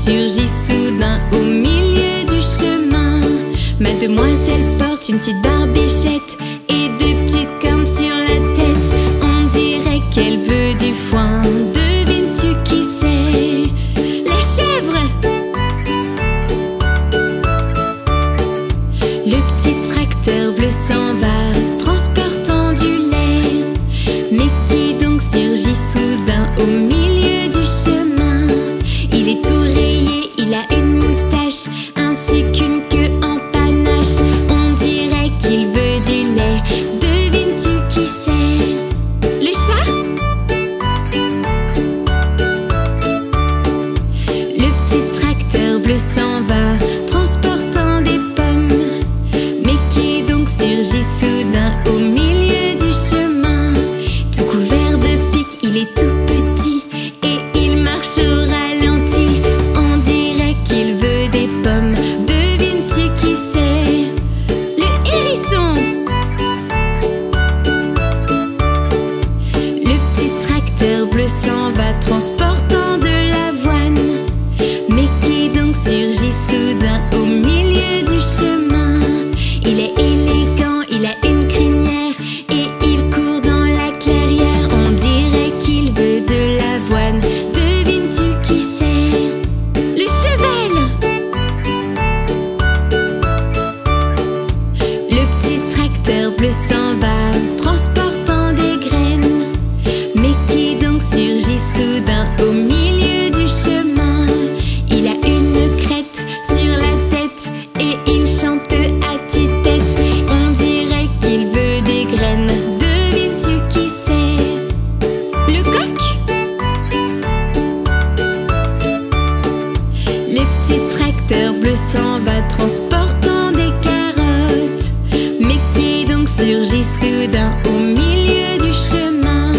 surgit soudain au milieu du chemin. Mademoiselle porte une petite barbichette et deux petites cornes sur la tête. On dirait qu'elle veut du foin. Devines-tu qui c'est? La chèvre! Le petit tracteur bleu s'en va, transportant du lait. Mais qui donc surgit soudain au milieu du chemin? Il est tout rayé, il a une moustache ainsi qu'une queue en panache. On dirait qu'il veut du lait. Devines-tu qui c'est? Le chat? Le petit tracteur bleu s'en va, transportant des pommes. Mais qui donc surgit soudain au milieu du chemin? Tout couvert de pics, il est tout petit et il marche au ralenti. On dirait qu'il veut des pommes. Devines-tu qui c'est? Le hérisson! Le petit tracteur bleu s'en va, transportant de l'avoine. Mais qui donc surgit soudain au milieu du chemin? Il est élégant, il a une crinière et il court dans la clairière. On dirait qu'il veut de l'avoine. Devines-tu qui c'est? Le cheval! Le petit tracteur bleu s'en va, transportant des graines. Mais qui donc surgit soudain au milieu du chemin? Il a une crête sur la tête et il chante à tue-tête. On dirait qu'il veut des graines. Devines-tu qui c'est? Le coq? Le petit tracteur bleu s'en va, transportant des carottes. Mais qui donc surgit soudain au milieu du chemin?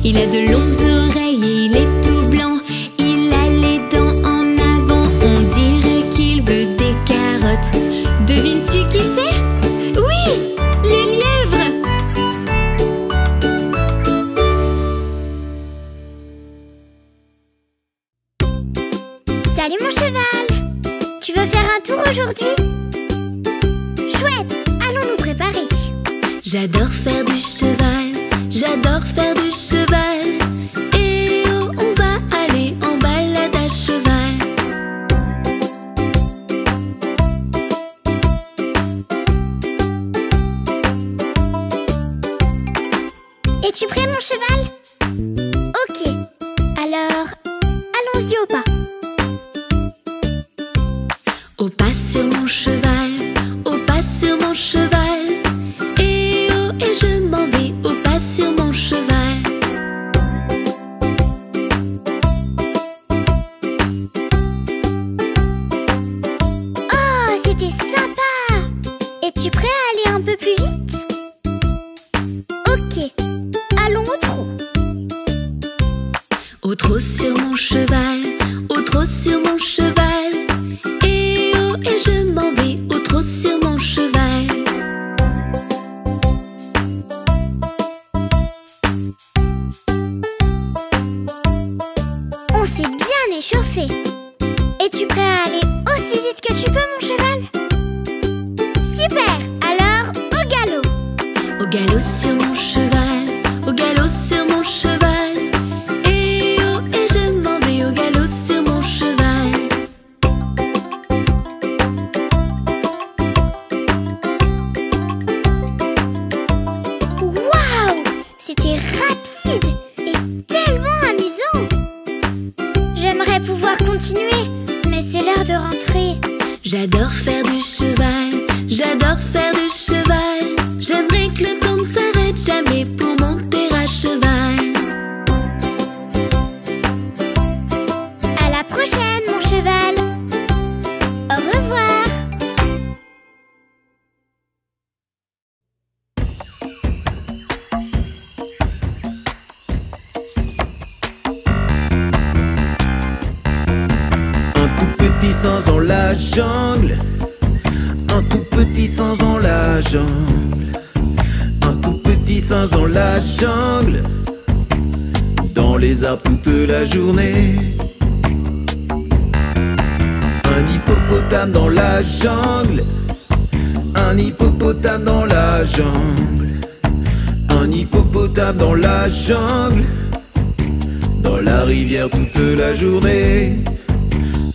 Il a de longues oreilles et il est tout blanc. Il a les dents en avant. On dirait qu'il veut des carottes. Devines-tu qui c'est? Oui, le lièvre! Salut mon cheval! Tu veux faire un tour aujourd'hui? Chouette! Allons nous préparer. J'adore faire du cheval, j'adore faire du cheval. Et oh, on va aller en balade à cheval. Es-tu prêt mon cheval? Ok. Alors, allons-y au pas. Au pas sur mon cheval, au pas sur mon cheval. Et oh, et je m'en vais au pas sur mon cheval. Oh, c'était sympa! Es-tu prêt à aller un peu plus vite? Ok. Allons au trot. Au trot sur mon cheval, au trot sur mon cheval. Et oh, et je m'en vais au trot sur mon cheval. On s'est bien échauffé. Es-tu prêt à aller aussi vite que tu peux, mon cheval? Super! Alors, au galop! Au galop sur mon cheval, au galop sur mon cheval. Et oh, et je m'en vais au galop sur mon cheval. Waouh! C'était rapide et tellement amusant! J'aimerais pouvoir continuer, mais c'est l'heure de rentrer. J'adore faire du cheval, j'adore faire du cheval. J'aimerais que le temps ne s'arrête jamais pour monter à cheval. À la prochaine, mon cheval! Au revoir! Un tout petit singe dans la jungle, un tout petit singe dans la jungle, un tout petit singe dans la jungle, dans les arbres toute la journée. hippopotame dans la jungle. Un hippopotame dans la jungle. Un hippopotame dans la jungle. Dans la rivière toute la journée.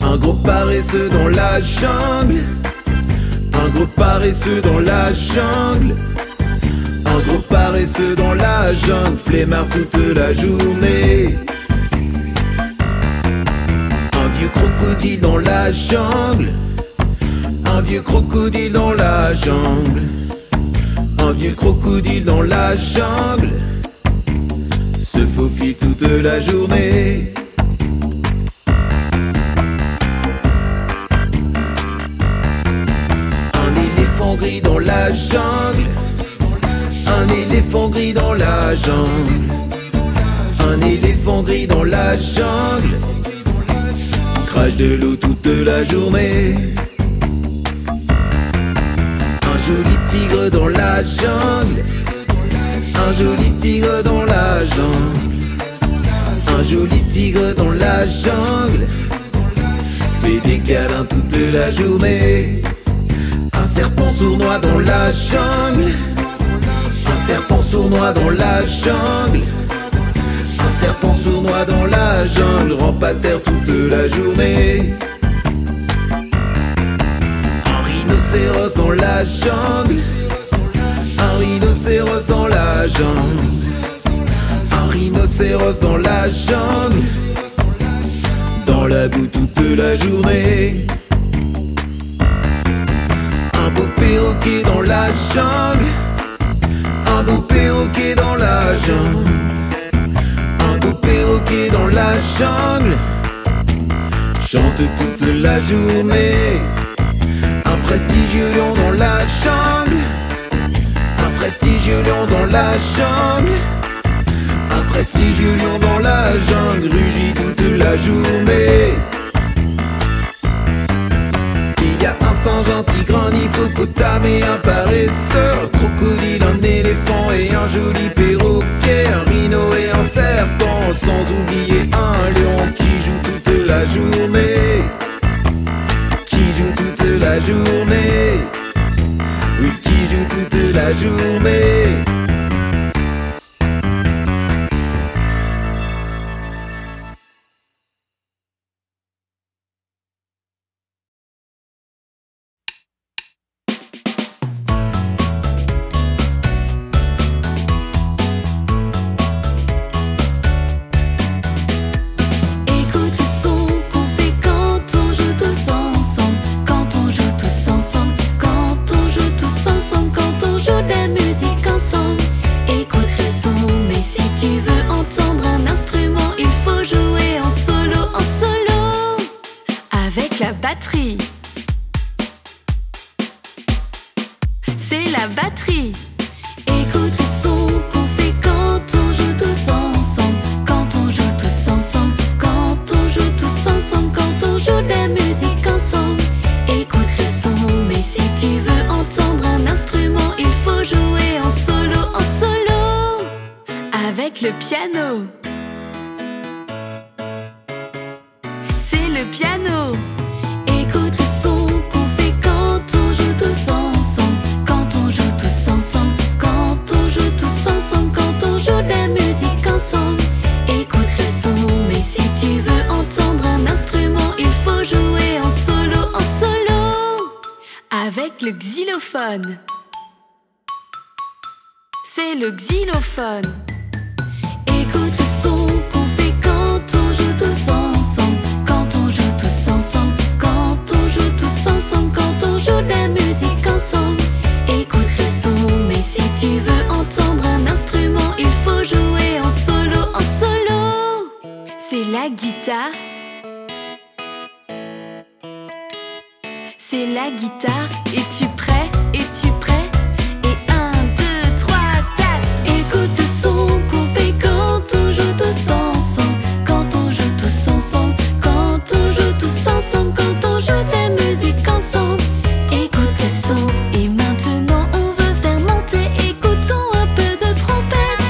Un gros paresseux dans la jungle. Un gros paresseux dans la jungle. Un gros paresseux dans la jungle. Flemmard toute la journée. Un vieux crocodile dans la jungle. Un vieux crocodile dans la jungle. Un vieux crocodile dans la jungle. Se faufile toute la journée. Un éléphant gris dans la jungle. Un éléphant gris dans la jungle. Un éléphant gris dans la jungle. Crache de l'eau toute la journée. Un joli tigre dans la jungle. Un joli tigre dans la jungle. Un joli tigre dans la jungle. Fait des câlins toute la journée. Un serpent sournois dans la jungle. Un serpent sournois dans la jungle. Un serpent sournois dans la jungle. Rampe à terre toute la journée. Un rhinocéros dans la jungle. Un rhinocéros dans la jungle. Un rhinocéros dans la jungle. Dans la boue toute la journée. Un beau perroquet dans la jungle. Un beau perroquet dans la jungle. Un beau perroquet dans la jungle. Chante toute la journée. Un prestigieux lion dans la jungle. Un prestigieux lion dans la jungle. Un prestigieux lion dans la jungle. Rugit toute la journée. Il y a un singe, un tigre, un hippopotame et un paresseux. Un crocodile, un éléphant et un joli perroquet. Un rhino et un serpent, sans oublier un lion qui joue toute la journée. Qui joue toute la journée. Oui, qui joue toute la journée. C'est la batterie. Écoute le son qu'on fait quand on joue tous ensemble. Quand on joue tous ensemble. Quand on joue tous ensemble. Quand on joue de la musique ensemble. Écoute le son, mais si tu veux entendre un instrument, il faut jouer en solo, en solo. Avec le piano. C'est le piano. Écoute le son qu'on fait quand on joue tous ensemble. Quand on joue tous ensemble. Quand on joue tous ensemble. Quand on joue de la musique ensemble. Écoute le son, mais si tu veux entendre un instrument, il faut jouer en solo, en solo. Avec le xylophone. C'est le xylophone. Écoute le son qu'on fait quand on joue tous ensemble. Quand on joue tous ensemble. Quand on joue tous ensemble. Quand on joue de la musique ensemble. Écoute le son, mais si tu veux entendre un instrument, il faut jouer en solo, en solo. C'est la guitare. C'est la guitare. Es-tu prêt? Es-tu prêt? Et 1, 2, 3, 4. Écoute le son qu'on fait quand on joue tous ensemble. Quand on joue tous ensemble. Quand on joue tous ensemble. Quand on joue de la musique ensemble. Écoute le son. Et maintenant on veut faire monter. Écoutons un peu de trompette.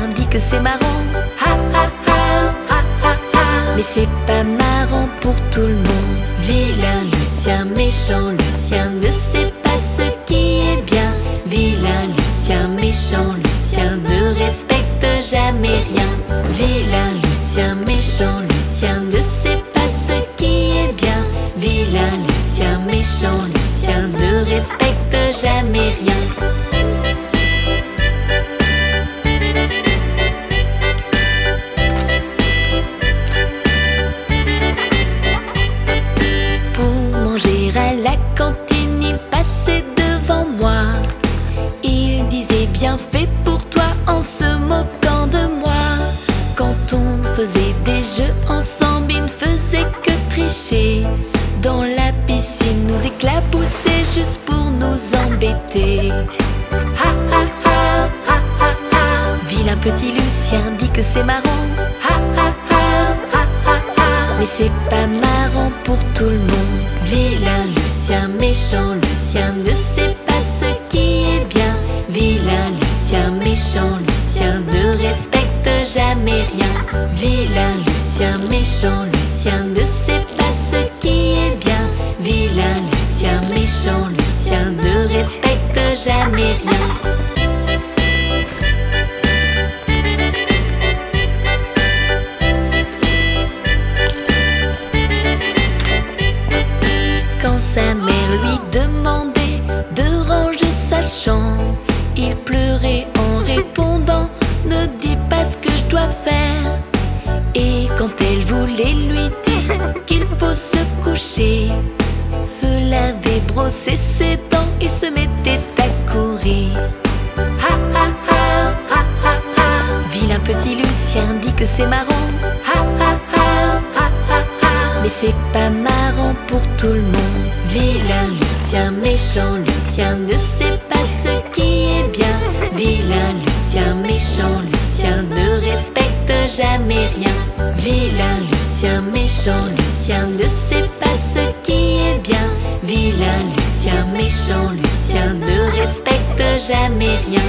Lucien dit que c'est marrant. Ha ha ha, ha ha ha. Mais c'est pas marrant pour tout le monde. Vilain Lucien, méchant Lucien, ne sait pas ce qui est bien. Vilain Lucien, méchant Lucien, ne respecte jamais rien. Vilain Lucien, méchant Lucien, ne sait pas ce qui est bien. Vilain Lucien, méchant Lucien, ne respecte jamais rien. Pour manger à la cantine, il passait devant moi. Il disait bien fait pour toi en se moquant de moi. Quand on faisait des jeux ensemble, il ne faisait que tricher. Dans la piscine, nous éclaboussait juste pour nous embêter. Ha ha ha, ha ha ha. Vilain petit Lucien dit que c'est marrant. Ha ha ha, ha ha ha. Mais c'est pas marrant pour tout le monde. Vilain Lucien, méchant Lucien, ne sait pas ce qui est bien. Vilain Lucien, méchant Lucien, ne respecte jamais rien. Vilain Lucien, méchant Lucien, ne sait pas ce qui est bien. Vilain Lucien, méchant Lucien, ne respecte jamais rien. Quand sa mère lui demandait de ranger sa chambre, il pleurait en répondant « Ne dis pas ce que je dois faire ». Et quand elle voulait lui dire qu'il faut se coucher, se laver, brosser ses dents, il se mettait à courir. Ha ha ha, ha ha ha. Vilain petit Lucien dit que c'est marrant. Ha ha ha, ha ha ha. Mais c'est pas marrant pour tout le monde. Vilain Lucien, méchant Lucien, ne sait pas ce qui est bien. Vilain Lucien, méchant Lucien, ne respecte jamais rien. Vilain Lucien, méchant Lucien, ne sait pas ce qui est bien. Vilain Lucien, méchant Lucien, ne respecte jamais rien.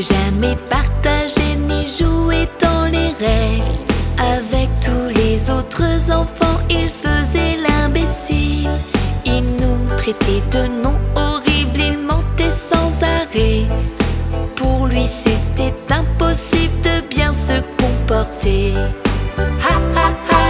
Jamais partagé ni joué dans les règles. Avec tous les autres enfants, il faisait l'imbécile. Il nous traitait de noms horribles, il mentait sans arrêt. Pour lui c'était impossible de bien se comporter. Ha ha ha,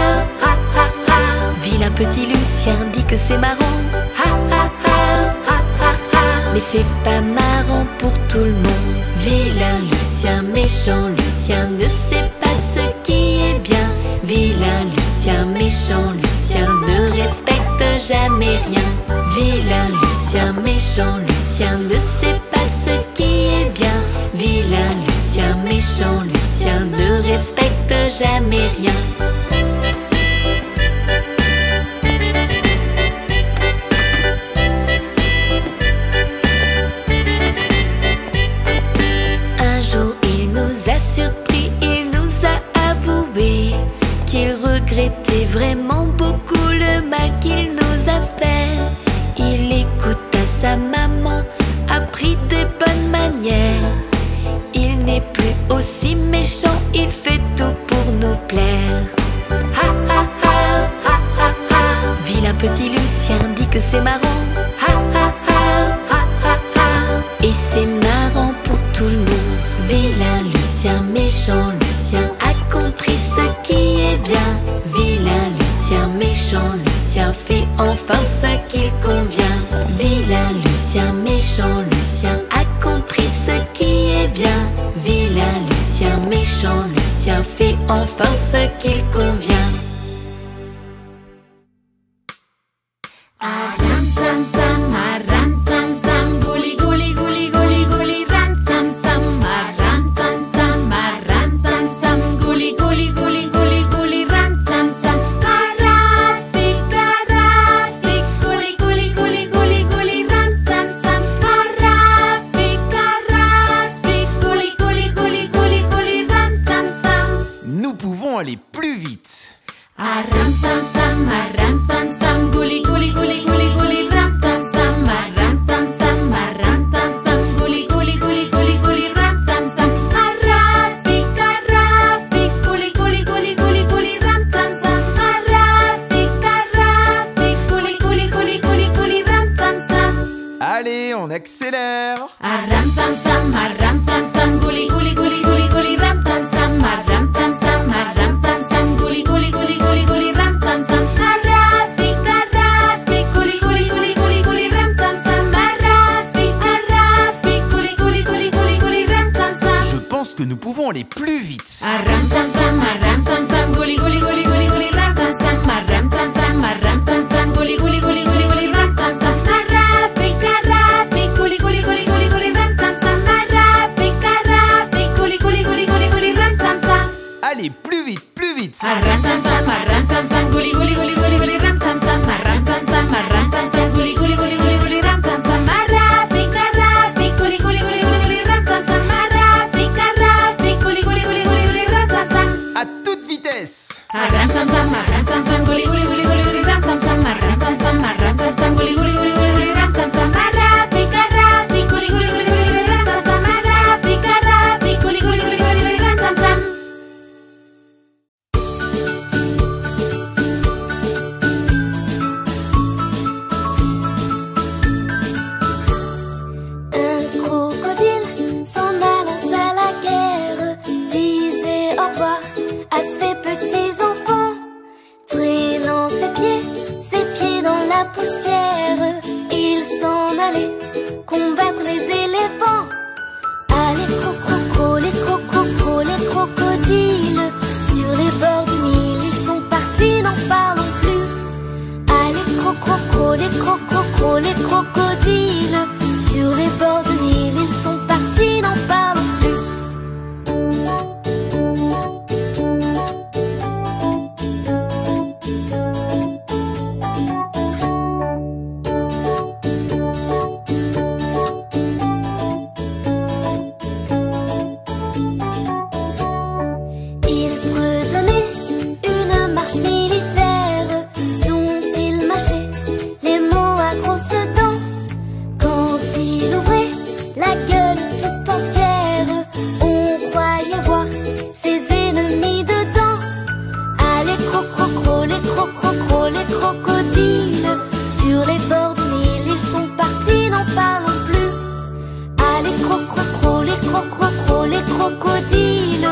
ha ha ha. Vilain petit Lucien dit que c'est marrant. Ha ha ha, ha ha ha. Mais c'est pas marrant pour tout le monde. Vilain Lucien, méchant Lucien, ne sait pas ce qui est bien. Vilain Lucien, méchant Lucien, ne respecte jamais rien. Vilain Lucien, méchant Lucien, ne sait pas ce qui est bien. Vilain Lucien, méchant Lucien, ne respecte jamais rien. Surpris, il nous a avoué qu'il regrettait vraiment beaucoup le mal qu'il nous a fait. Il écouta sa maman, apprit des bonnes manières. Il n'est plus aussi méchant, il fait tout pour nous plaire. Ha ha ha, ha ha ha. Vilain petit Lucien dit que c'est marrant. Ha ha ha, ha ha ha. Et c'est marrant pour tout le monde. Vilain Lucien, méchant Lucien, a compris ce qui est bien. Vilain Lucien, méchant Lucien, fait enfin ce qu'il convient. Vilain Lucien, méchant Lucien, a compris ce qui est bien. Vilain Lucien, méchant Lucien, fait enfin ce qu'il convient. Aram sam sam, aram sam sam, guli guli guli guli guli, ram sam sam, aram sam sam, aram sam sam, guli guli guli guli guli, ram sam sam. Arafik, arafik, guli guli guli guli guli, ram sam sam. Arafik, arafik, guli guli guli guli guli, ram sam sam. Nous pouvons aller plus vite. accélère. Ram sam sam, ram sam sam, gouli gouli gouli gouli gouli ram sam sam, ram sam sam, ram sam sam, gouli gouli gouli gouli gouli ram sam sam. Arafi, gouli gouli gouli gouli gouli ram sam sam, arafi, gouli gouli gouli gouli gouli ram sam sam. Je pense que nous pouvons aller plus vite. Ram sam sam, gouli gouli gouli gouli gouli ram sam sam, ram sam sam, gouli gouli gouli gouli gouli ram sam sam. Arafi, gouli gouli gouli gouli gouli ram sam sam, arafi, gouli gouli gouli gouli gouli ram sam sam. Allez, plus vite, plus vite. Ram sam sam, gouli gouli gouli gouli gouli ram sam sam, ram sam sam, gouli gouli gouli gouli gouli ram sam sam. Arafi, gouli gouli gouli gouli gouli ram sam sam, arafi, gouli gouli gouli gouli gouli ram sam sam. À toute vitesse. Ram sam sam, gouli gouli gouli gouli gouli ram sam sam, ram sam sam, gouli gouli gouli gouli gouli ram sam sam. Arafi, gouli gouli gouli gouli gouli ram sam sam, arafi, gouli gouli gouli gouli gouli ram sam sam. Un crocodile s'en allant à la guerre disait au revoir à ses petits enfants, traînant ses pieds dans la poussière. Il s'en allait combattre les éléphants. Ah, les crococros, les crocodiles, sur les bords du Nil, ils sont partis, n'en parlons plus. Ah, les crococros, les crocodiles, sur les bords du Nil, ils sont partis, n'en parlons plus. Il fredonnait une marche militaire dont il mâchait les mots à grosses dents. Quand il ouvrait la gueule tout entière, on croyait voir ses ennemis dedans. Ah, les crococros, les crocodiles, sur les bords du Nil, ils sont partis, n'en parlons plus. Ah, les crococros, les crocodiles,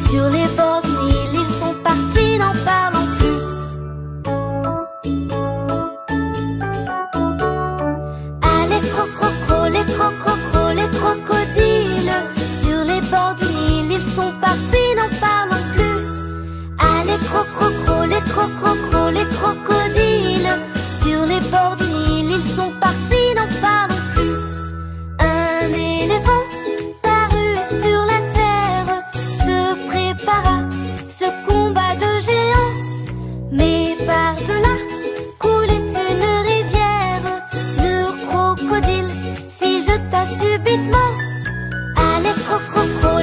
sur les bords du Nil, ils sont partis, n'en parlons plus. Ah, les crococros, les crocodiles, sur les bords du Nil, ils sont partis, n'en parlons plus. Ah, les crococros, les crocodiles, sur les bords du Nil, ils sont partis, n'en parlons plus. Un éléphant parut sur la terre, se prépara ce combat de géants. Mais par-delà coulait une rivière, le crocodile s'y jeta subitement. Ah, les crococros,